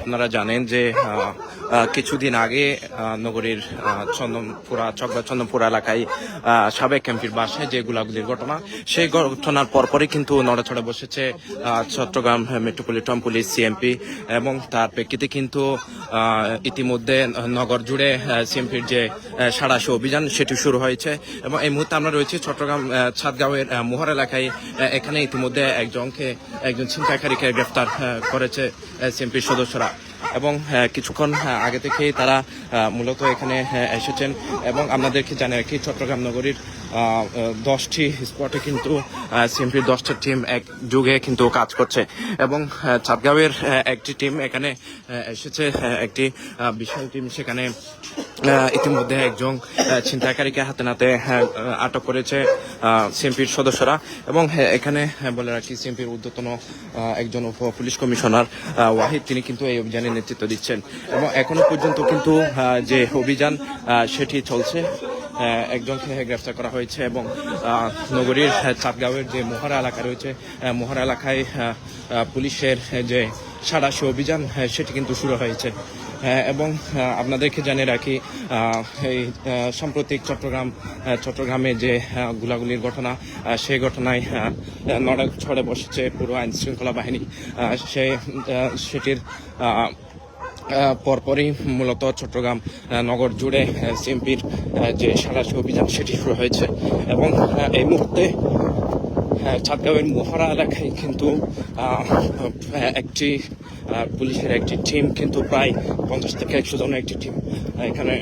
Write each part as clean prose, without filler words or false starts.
আপনারা জানেন যে কিছুদিন আগে নগরীর চন্দনপুরা এলাকায় সাবেক এমপির বাসায় যে গোলাগুলির ঘটনা, সেই ঘটনার পরপরই কিন্তু নড়াচড়ে বসেছে চট্টগ্রাম মেট্রোপলিটন পুলিশ সিএমপি, এবং তার প্রেক্ষিতে কিন্তু ইতিমধ্যে নগর জুড়ে সিএমপির যে সাঁড়াশি অভিযান সেটি শুরু হয়েছে। এবং এই মুহূর্তে আমরা রয়েছি চট্টগ্রাম ছাদগাঁওয়ের মোহর এলাকায়। এখানে ইতিমধ্যে একজন ছিনতাইকারীকে গ্রেফতার করেছে সিএমপির সদস্যরা, এবং কিছুক্ষণ আগে থেকেই তারা মূলত এখানে এসেছেন। এবং আপনাদেরকে জানিয়ে রাখি, চট্টগ্রাম নগরীর 10টি স্পটে কিন্তু সিএমপির 10টা টিম একযোগে কিন্তু কাজ করছে, এবং চাঁদগাঁওয়ের একটি টিম এখানে এসেছে, একটি বিশাল টিম সেখানে ইতিমধ্যে একজন ছিনতাইকারীকে হাতে নাতে আটক করেছে সিএমপির সদস্যরা। এবং এখানে বলে রাখি, সিএমপির ঊর্ধ্বতন একজন উপ পুলিশ কমিশনার ওয়াহিদ, তিনি কিন্তু এই অভিযানের নেতৃত্ব দিচ্ছেন, এবং এখনো পর্যন্ত কিন্তু যে অভিযান সেটি চলছে। একজনকে গ্রেফতার করা হয়েছে, এবং নগরীর চাঁদগাঁওয়ের যে মোহরা এলাকা রয়েছে, মোহরা এলাকায় পুলিশের যে সাঁড়াশি অভিযান সেটি কিন্তু শুরু হয়েছে। এবং আপনাদেরকে জানিয়ে রাখি, এই সাম্প্রতিক চট্টগ্রামে যে গোলাগুলির ঘটনা, সেই ঘটনায় নড়াচড়ে বসেছে পুরো আইন শৃঙ্খলা বাহিনী। সেটির পরপরই মূলত চট্টগ্রাম নগর জুড়ে সিএমপির যে সাঁড়াশি অভিযান সেটি শুরু হয়েছে। এবং এই মুহূর্তে চাঁদগাঁওয়ের মোহরা এলাকায় কিন্তু একটি পুলিশের একটি টিম, কিন্তু প্রায় 50 থেকে 100 জনের একটি টিম এখানে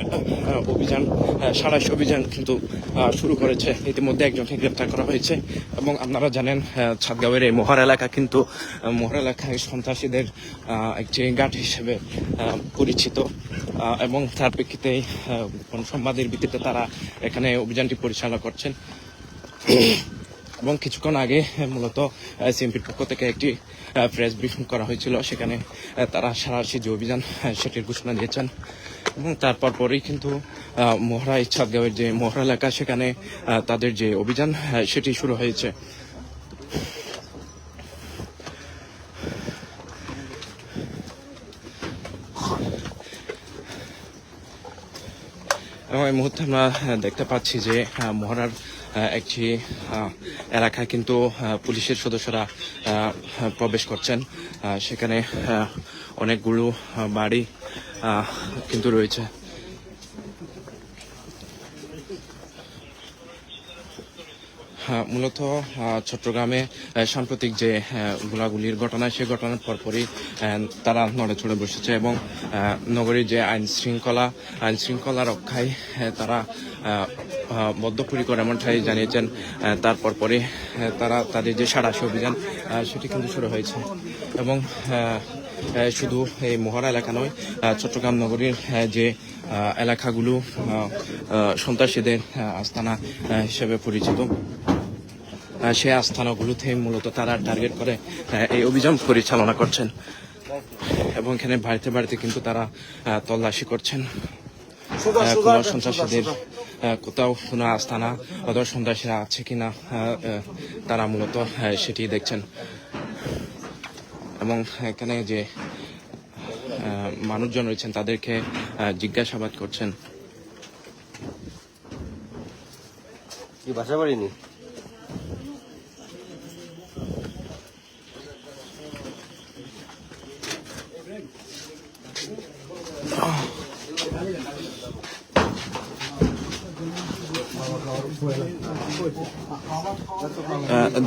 সাঁড়াশি অভিযান কিন্তু শুরু করেছে। ইতিমধ্যে একজনকে গ্রেপ্তার করা হয়েছে। এবং আপনারা জানেন, চাঁদগাঁওয়ের এই মোহরা এলাকা কিন্তু মোহরা এলাকায় সন্ত্রাসীদের একটি ঘাট হিসেবে পরিচিত, এবং তার প্রেক্ষিতে সংবাদের ভিত্তিতে তারা এখানে অভিযানটি পরিচালনা করছেন। এবং কিছুক্ষণ আগে মূলত সিএমপির পক্ষ থেকে একটি প্রেস ব্রিফিং করা হয়েছিল, সেখানে তারা সাঁড়াশি যে অভিযান সেটির ঘোষণা দিয়েছেন। এবং তারপর পরেই কিন্তু মোহরায় চাঁদগাঁওয়ের যে মোহরা এলাকা, সেখানে তাদের যে অভিযান সেটি শুরু হয়েছে। এবং এই মুহূর্তে আমরা দেখতে পাচ্ছি যে মোহরার একটি এলাকায় কিন্তু পুলিশের সদস্যরা প্রবেশ করছেন। সেখানে অনেকগুলো বাড়ি কিন্তু রয়েছে। মূলত চট্টগ্রামে সাম্প্রতিক যে গোলাগুলির ঘটনা, সেই ঘটনার পরপরই তারা নড়েচড়ে বসেছে, এবং নগরীর যে আইন শৃঙ্খলা রক্ষায় তারা বদ্ধপরিকর, এমনটাই জানিয়েছেন। তারপর পরে তারা তাদের যে সাঁড়াশি অভিযান সেটি কিন্তু শুরু হয়েছে। এবং শুধু এই মোহরা এলাকা নয়, চট্টগ্রাম নগরীর যে এলাকাগুলো সন্ত্রাসীদের আস্তানা হিসেবে পরিচিত, সেই আস্তানাগুলোতে মূলত তারা টার্গেট করে এই অভিযান পরিচালনা করছেন। এবং এখানে বাড়িতে কিন্তু তারা তল্লাশি করছেন কোনো সন্ত্রাসীদের, কোথাও কোনো আস্তানা অথবা সন্ত্রাসীরা আছে কিনা, তারা মূলত সেটি দেখছেন। এবং এখানে যে মানুষজন রয়েছেন তাদেরকে জিজ্ঞাসাবাদ করছেন। কি বাসা বাড়িনি?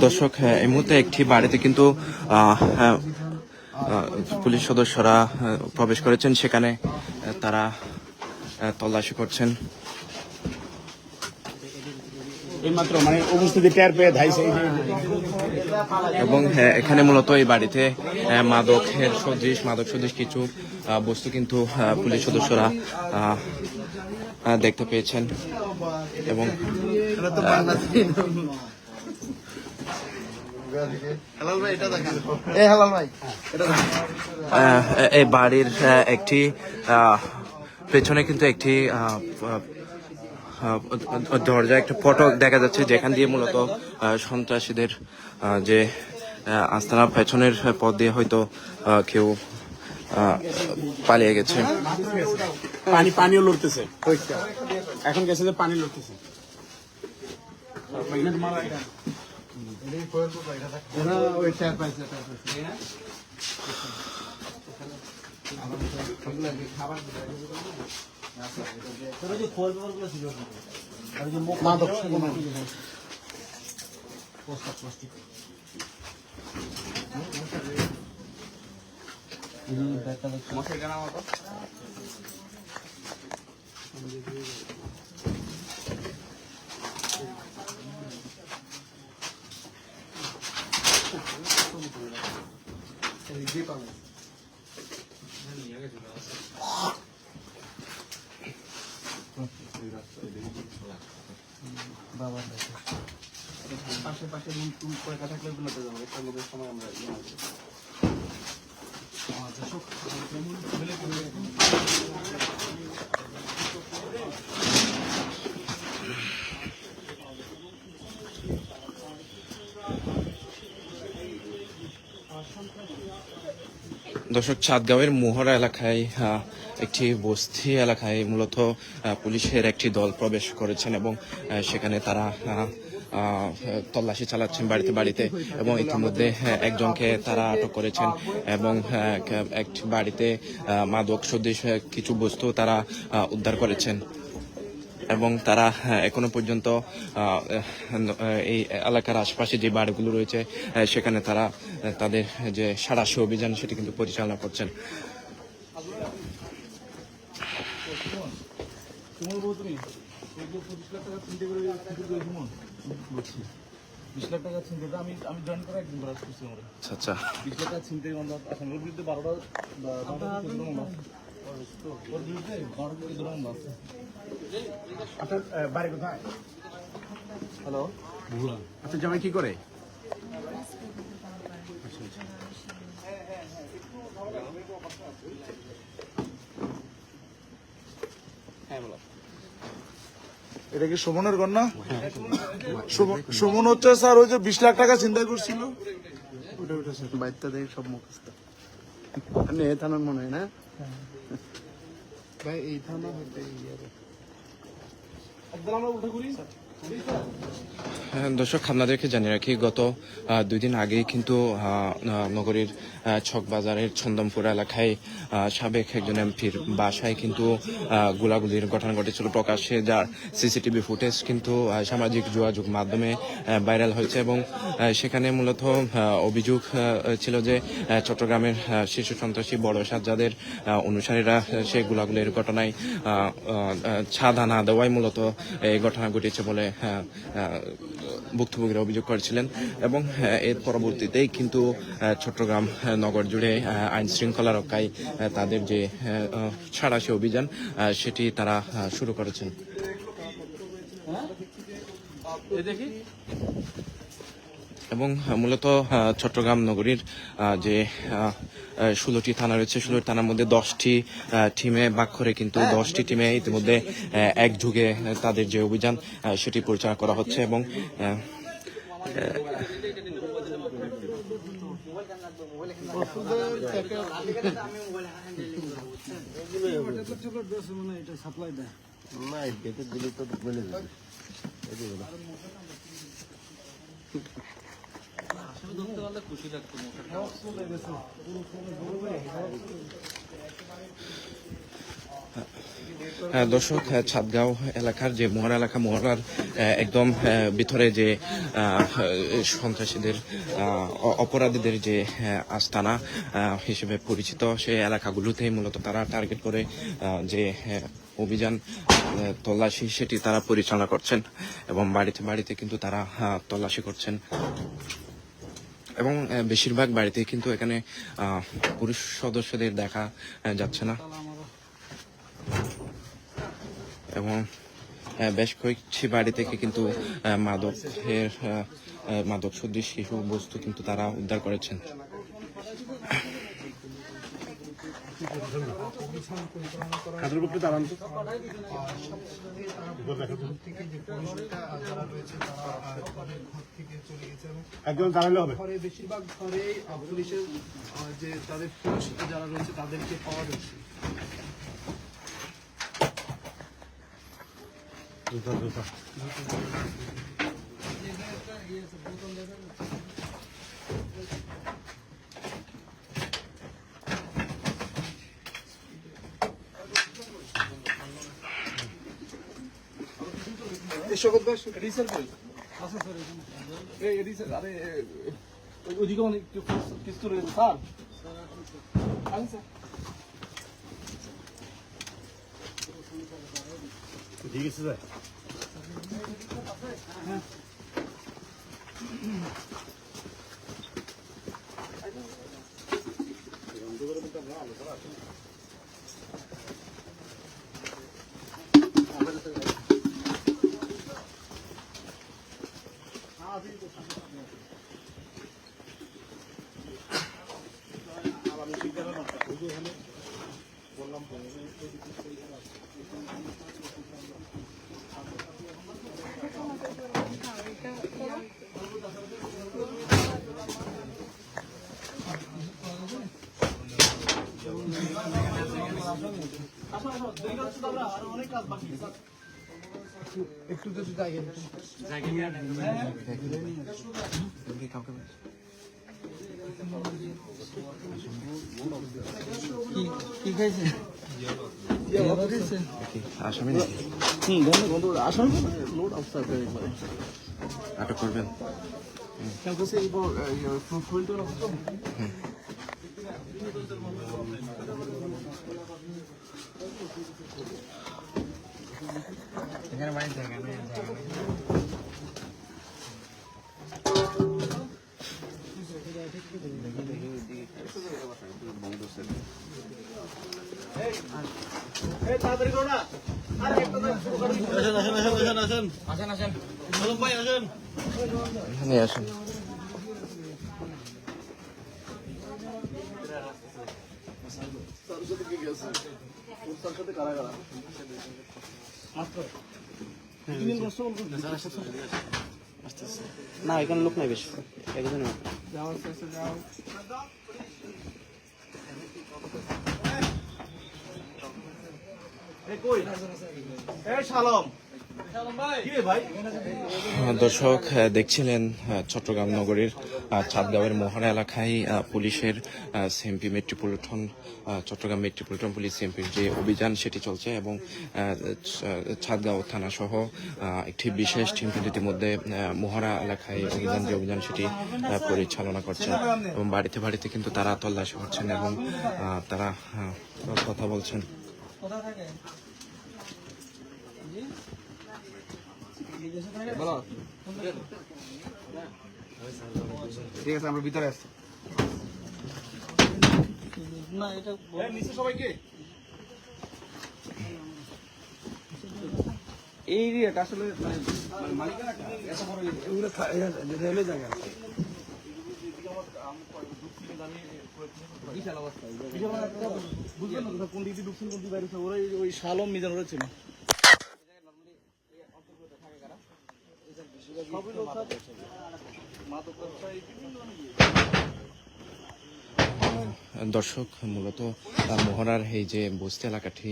দর্শক, এই মুহূর্তে একটি বাড়িতে কিন্তু পুলিশ সদস্যরা প্রবেশ করেছেন, সেখানে তারা তল্লাশি করছেন। এবং এখানে মূলত এই বাড়িতে মাদক সদৃশ কিছু বস্তু কিন্তু পুলিশ সদস্যরা দেখতে পেয়েছেন। এবং এই বাড়ির একটি পেছনে কিন্তু একটি দরজা একটা ফটক দেখা যাচ্ছে যেখান দিয়ে মূলত সন্ত্রাসীদের যে আস্তানা পেছনের পথ দিয়ে হয়তো কেউ পালিয়ে গেছে। পানিও লড়তেছে এখন গেছে যে পানি লড়তেছে। দর্শক, চাঁদগাঁওয়ের মোহরা এলাকায় একটি বস্তি এলাকায় মূলত পুলিশের একটি দল প্রবেশ করেছেন এবং সেখানে তারা তল্লাশি চালাচ্ছেন বাড়িতে বাড়িতে এবং ইতিমধ্যে একজনকে তারা আটক করেছেন এবং একটি বাড়িতে মাদক সদৃশ কিছু বস্তু তারা উদ্ধার করেছেন এবং তারা এখনো পর্যন্ত এই এলাকার আশপাশে যে বাড়িগুলো রয়েছে সেখানে তারা তাদের যে সাঁড়াশি অভিযান সেটি কিন্তু পরিচালনা করছেন। আচ্ছা, 20 লাখ টাকা ছিনতাই আসামের বিরুদ্ধে 12টা আপনার বাড়ি কোথায়? হ্যালো, আচ্ছা, জামাই কি করে? এটা কি সুমনের ঘর না? সুমন হচ্ছে স্যার ওই যে 20 লাখ টাকা চিন্তা করছিল বাড়িতে দেখে সব মুখস্থ। আপনি এই থানার মনে হয় না ভাই? এই থানা হতে দর্শক, আপনাদেরকে জানিয়ে রাখি গত 2 দিন আগেই কিন্তু নগরীর ছকবাজারের ছন্দমপুর এলাকায় সাবেক একজন এমপির বাসায় কিন্তু গোলাগুলির ঘটনা ঘটেছিল প্রকাশ্যে, যার সিসিটিভি ফুটেজ কিন্তু সামাজিক যোগাযোগ মাধ্যমে ভাইরাল হয়েছে এবং সেখানে মূলত অভিযোগ ছিল যে চট্টগ্রামের শিশু সন্ত্রাসী বড় সাজ্জাদের অনুসারীরা সেই গোলাগুলির ঘটনায় ছাদা না দেওয়াই মূলত এই ঘটনা ঘটেছে বলে ভুক্তভোগীরা অভিযোগ করেছিলেন এবং এর পরবর্তীতেই কিন্তু চট্টগ্রাম নগর জুড়ে আইন শৃঙ্খলা রক্ষায় তাদের যে সাঁড়াশি অভিযান সেটি তারা শুরু করেছেন। এবং মূলত চট্টগ্রাম নগরীর যে 16টি থানা রয়েছে, 16টি থানার মধ্যে 10টি টিমে ভাগ করে কিন্তু 10টি টিমে ইতিমধ্যে একযোগে তাদের যে অভিযান সেটি পরিচালনা করা হচ্ছে এবং দর্শক, চাঁদগাঁও এলাকার যে মোহরা এলাকা, মোহরার একদম ভিতরে যে সন্ত্রাসীদের অপরাধীদের যে আস্তানা হিসেবে পরিচিত সেই এলাকাগুলোতেই মূলত তারা টার্গেট করে যে অভিযান তল্লাশি সেটি তারা পরিচালনা করছেন এবং বাড়িতে বাড়িতে কিন্তু তারা তল্লাশি করছেন এবং বেশিরভাগ বাড়িতে কিন্তু এখানে পুরুষ সদস্যদের দেখা যাচ্ছে না এবং বেশ কয়েকটি বাড়ি থেকে কিন্তু মাদক সদৃশ শিশু বস্তু কিন্তু তারা উদ্ধার করেছেন। একজন দাঁড়ালে হবে। ঘরে বেশিরভাগ ঘরে পুলিশের যে তাদের পুরুষ যারা রয়েছে তাদেরকে পাওয়া যাচ্ছে। শকত ভাই রিসার্চ করি আচ্ছা স্যার এই রিসার্চ আরে ওইদিকে অনেক কিছু রয়েছে স্যার আসেন স্যার ঠিক আছে স্যার। একটু যদি জায়গা কি খাইছে আসামি নাকি? আসলে লোড অবস্থা আটক করবেন? এখানে আসেন। না এখানে লোক নাই বেশি একজনের দর্শক দেখছিলেন চট্টগ্রাম নগরীর চাঁদগাঁওয়ের মোহনা এলাকায় পুলিশের CMP metropolitan Chattogram metropolitan police সিএমপির যে অভিযান সেটি চলছে এবং চাঁদগাঁও থানা সহ একটি বিশেষ টিম কিন্তু ইতিমধ্যে মোহনা এলাকায় অভিযান সেটি পরিচালনা করছেন এবং বাড়িতে বাড়িতে কিন্তু তারা তল্লাশি করছেন এবং তারা কথা বলছেন। ঠিক আছে আমরা ভিতরে আসছি না এটা নিচে সবাইকে এই এরিয়াটা আসলে মালিকানা এত বড় এগুলো রেলের জায়গা বিশাল অবস্থা বুঝলেন না কোন দিক দিয়ে ঢুকছেন কোন দিকে বাইরে ওরা ওই শালম মিজান রয়েছে না দর্শক মূলত মোহনার এই যে বস্তি এলাকাটি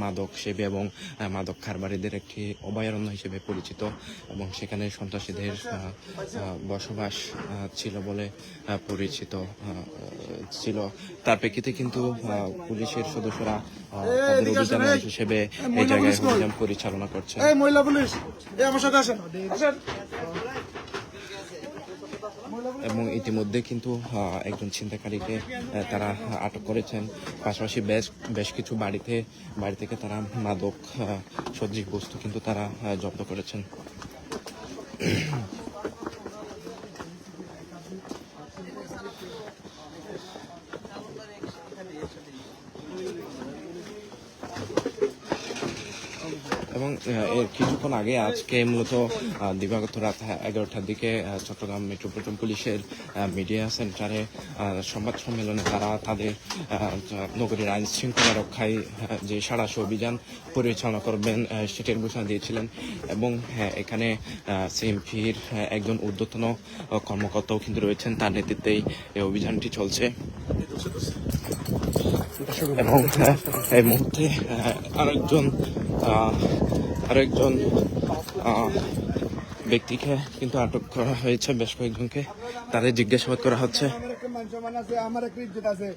মাদক সেবী এবং মাদক কারবারিদের একটি অভয়ারণ্য হিসেবে পরিচিত এবং সেখানে সন্ত্রাসীদের বসবাস ছিল বলে পরিচিত ছিল। তার প্রেক্ষিতে কিন্তু পুলিশের সদস্যরা তাদের অভিযান হিসেবে এই জায়গায় অভিযান পরিচালনা করছে। মহিলা পুলিশ আমার সাথে আসেন এবং ইতিমধ্যে কিন্তু একজন ছিনতাইকারীকে তারা আটক করেছেন। পাশাপাশি বেশ কিছু বাড়ি থেকে তারা মাদক সদৃশ বস্তু কিন্তু তারা জব্দ করেছেন। এবং এর কিছুক্ষণ আগে আজকে মূলত দিবাগত রাত 11টার দিকে চট্টগ্রাম মেট্রোপলিটন পুলিশের মিডিয়া সেন্টারে সংবাদ সম্মেলনে তারা তাদের নগরীর আইন শৃঙ্খলা রক্ষায় যে সাঁড়াশি অভিযান পরিচালনা করবেন সেটির ঘোষণা দিয়েছিলেন। এবং এখানে সিএমপির একজন ঊর্ধ্বতন কর্মকর্তাও কিন্তু রয়েছেন, তার নেতৃত্বেই এই অভিযানটি চলছে। এবং এই মুহূর্তে আরেকজন ব্যক্তিকে কিন্তু আটক করা হয়েছে, বেশ কয়েকজনকে তাদের জিজ্ঞাসাবাদ করা হচ্ছে। আমার একটা মান সম্মান আছে, আমার একটা ইজ্জত আছে।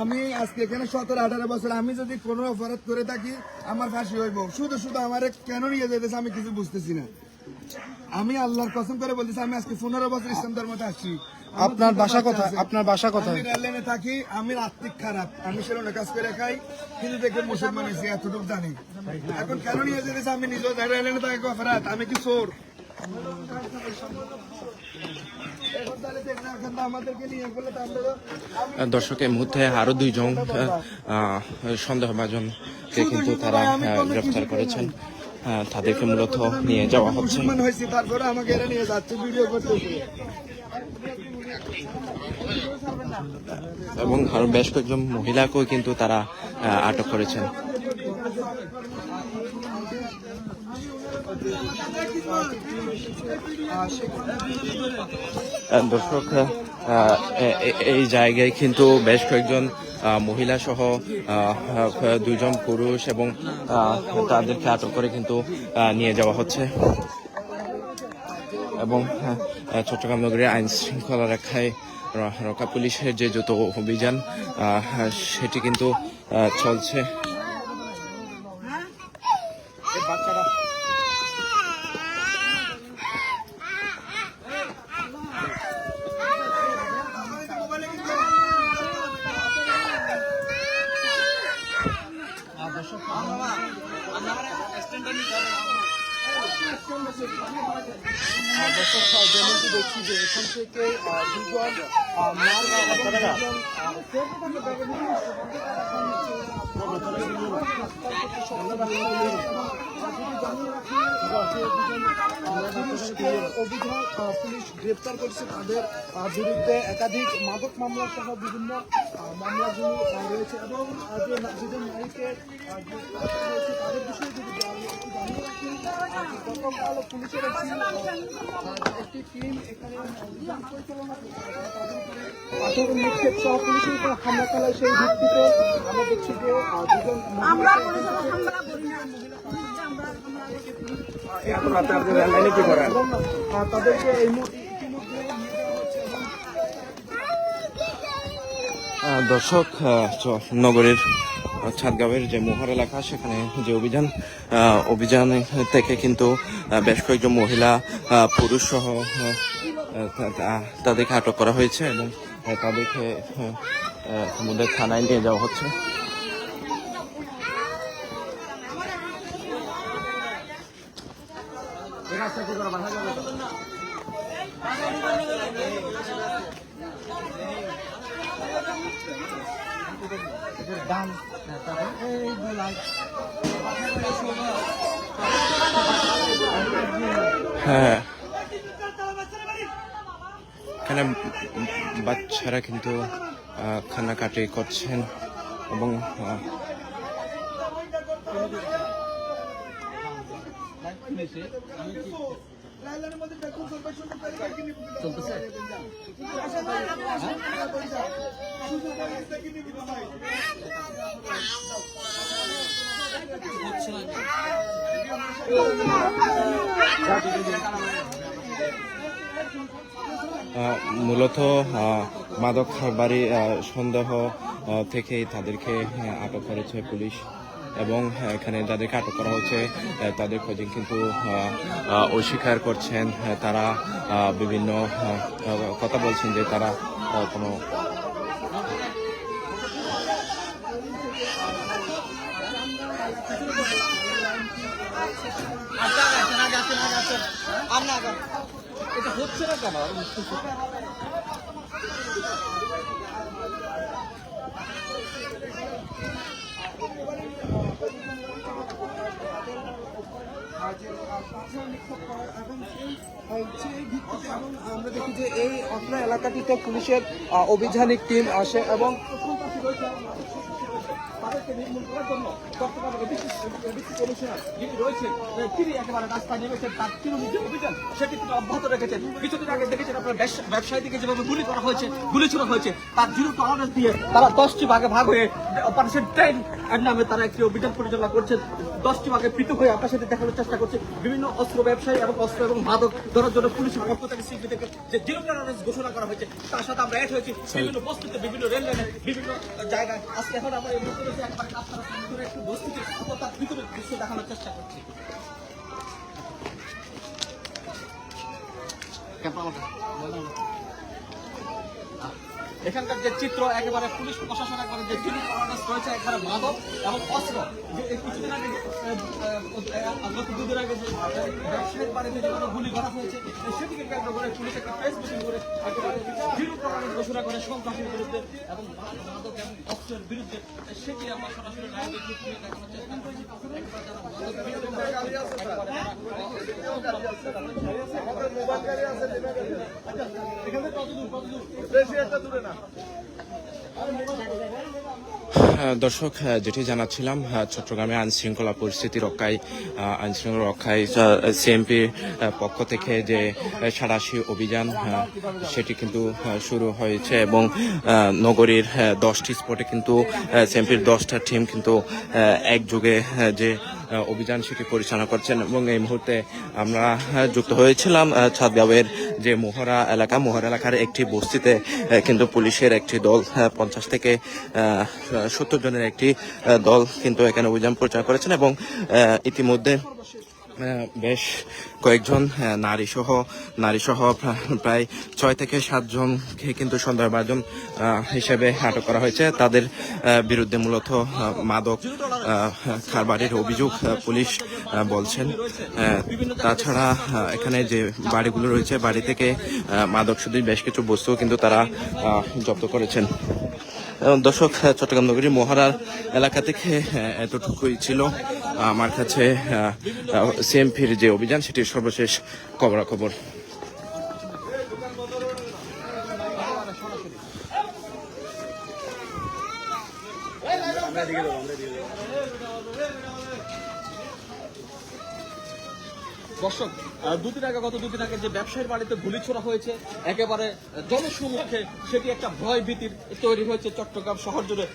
আমি আজকে এখানে 17-18 বছর, আমি যদি কোনো অপরাধ করে থাকি আমার ফাঁসি হইব। শুধু আমার কেন নিয়ে যেতেছে আমি কিছু বুঝতেছি না। আমি আল্লাহর কসম করে বলতেছি, আমি আজকে 15 বছর ইসলাম ধর্মতে আসছি। আপনার বাসা কোথায়? আপনার বাসা কোথায়? আমি রেললাইনে থাকি, আমি আর্থিক খারাপ, আমি সেরকম কাজ করে খাই, কিন্তু দেখে মুসলমান হয়েছি এতটুকু জানি। এখন কেন নিয়ে যেতেছে আমি নিজেও রেললাইনে থাকি অপরাধ, আমি কি চোর? দর্শক, এই মুহূর্তে আরো 2 জন সন্দেহভাজনকে কিন্তু তারা গ্রেফতার করেছেন, তাদেরকে মূলত নিয়ে যাওয়া হচ্ছে। মুসলমান হয়েছি তারপরে আমাকে এরা নিয়ে যাচ্ছে ভিডিও করতেছে। এবং আরো বেশ কয়েকজন মহিলাকেও কিন্তু তারা আটক করেছেন। দর্শক, এই জায়গায় কিন্তু বেশ কয়েকজন মহিলা সহ 2 জন পুরুষ এবং তাদেরকে আটক করে কিন্তু নিয়ে যাওয়া হচ্ছে। এবং চট্টগ্রাম নগরীর আইন শৃঙ্খলা রক্ষা পুলিশের যে যত অভিযান সেটি কিন্তু চলছে। যেমনটি দেখছি যে এখান থেকে অভিযান পুলিশ গ্রেপ্তার করেছে, তাদের বিরুদ্ধে একাধিক মাদক মামলা সহ বিভিন্ন মামলাগুলো রয়েছে। এবং যেজন নারীকে গ্রেপ্তার করা হয়েছে তাদের বিষয়ে যদি গতকাল পুলিশের একটি টিম এখানে অভিযান পরিচালনা করছে, তাদের উপরে পাথর নিক্ষেপ সহ পুলিশের উপর হামলা চালায়। সেই ভিত্তিতে আমরা দেখছি যে দুজন তাদেরকে এই ইতিমধ্যে নিয়ে যাওয়া হচ্ছে। দর্শক, নগরীর ছাদগাঁওয়ের যে মোহর এলাকা, সেখানে যে অভিযান থেকে কিন্তু বেশ কয়েকজন মহিলা পুরুষ সহ তাদেরকে আটক করা হয়েছে এবং তাদেরকে সমুদ্রের থানায় নিয়ে যাওয়া হচ্ছে। হ্যাঁ, এখানে বাচ্চারা কিন্তু কান্নাকাটি করছেন এবং মূলত মাদক কারবারি সন্দেহ থেকেই তাদেরকে আটক করেছে পুলিশ। এবং এখানে যাদেরকে আটক করা হয়েছে তাদের খোঁজে কিন্তু অস্বীকার করছেন, তারা বিভিন্ন কথা বলছেন যে তারা কোনো এটা হচ্ছে না কেন? যে পাথর নিক্ষেপ করার এবং সেই ভিত্তিতে এবং আমরা দেখি যে এই অত্র এলাকাটিতে পুলিশের অভিযানিক টিম আসে এবং সন্ত্রাসী রয়েছে তাদেরকে নির্মূল করার জন্য চট্টগ্রাম এডিসি কমিশনার যিনি রয়েছেন তিনি একেবারে রাস্তায় নেমেছেন, তার তিনি যে অভিযান সেটি তিনি অব্যাহত রেখেছেন। কিছুদিন আগে দেখেছেন আপনার ব্যবসায়ীদেরকে যেভাবে গুলি করা হয়েছে, গুলি ছোড়া হয়েছে, তার জিরো টলারেন্স দিয়ে তারা 10টি ভাগে ভাগ হয়ে অপারেশন ট্রেন এর নামে তারা একটি অভিযান পরিচালনা করছেন। 10টি ভাগে পৃথক হয়ে আপনার সাথে দেখানোর চেষ্টা করছে বিভিন্ন অস্ত্র ব্যবসায়ী এবং অস্ত্র এবং মাদক ধরার জন্য পুলিশের পক্ষ থেকে সিপি থেকে যে জিরো টলারেন্স ঘোষণা করা হয়েছে, তার সাথে আমরা অ্যাড হয়েছি বিভিন্ন বস্তুতে, বিভিন্ন রেল লাইনে, বিভিন্ন জায়গায়। আজকে এখন আমরা এই মুহূর্তে একবার রাস্তার ভিতরে একটু বস্তুতে তার ভিতরে দৃশ্য দেখানোর চেষ্টা করছি। এখানকার যে চিত্র একেবারে পুলিশ প্রশাসন একবারে যে জিরো টলারেন্স রয়েছে, একবারে মাদক এবং অস্ত্র। যে কিছুদিন আগে গত দুদিন আগে যে ব্যবসায়ীর বাড়িতে যেভাবে গুলি করা হয়েছে সেটিকে কেন্দ্র করে পুলিশ একটা প্রেস মিটিং করে একেবারে জিরো টলারেন্স ঘোষণা করে সন্ত্রাসীর বিরুদ্ধে এবং মাদক এবং অস্ত্রের বিরুদ্ধে। সেটি আমরা সরাসরি লাইভে দেখানোর চেষ্টা করছি। এখানে কতদূর দর্শক, যেটি জানাচ্ছিলাম, চট্টগ্রামে আইনশৃঙ্খলা পরিস্থিতি রক্ষায় সিএমপির পক্ষ থেকে যে সাঁড়াশি অভিযান সেটি কিন্তু শুরু হয়েছে এবং নগরীর 10টি স্পটে কিন্তু সিএমপির 10টা টিম কিন্তু একযোগে যে অভিযান সেটি পরিচালনা করছেন। এবং এই মুহূর্তে আমরা যুক্ত হয়েছিলাম ছাদগাঁওয়ের যে মোহরা এলাকার একটি বস্তিতে কিন্তু পুলিশের একটি দল 50 থেকে 70 জনের একটি দল কিন্তু এখানে অভিযান পরিচালনা করেছেন এবং ইতিমধ্যে বেশ কয়েকজন নারী সহ প্রায় 6 থেকে 7 জনকে কিন্তু সন্দেহভাজন হিসেবে আটক করা হয়েছে। তাদের বিরুদ্ধে মূলত মাদক কারবারির অভিযোগ পুলিশ বলছেন। তাছাড়া এখানে যে বাড়িগুলো রয়েছে, বাড়ি থেকে মাদক শুধু বেশ কিছু বস্তু কিন্তু তারা জব্দ করেছেন। দর্শক, চট্টগ্রাম নগরীর মোহরার এলাকা থেকে এতটুকুই ছিল আমার কাছে সিএমপির যে অভিযান সেটির সর্বশেষ খবরাখবর। দর্শক, গত দুদিন আগে যে ব্যবসায়ীর বাড়িতে গুলি ছোড়া হয়েছে একেবারে জনসম্মুখে, সেটি একটা ভয় ভীতির তৈরি হয়েছে চট্টগ্রাম শহর জুড়ে।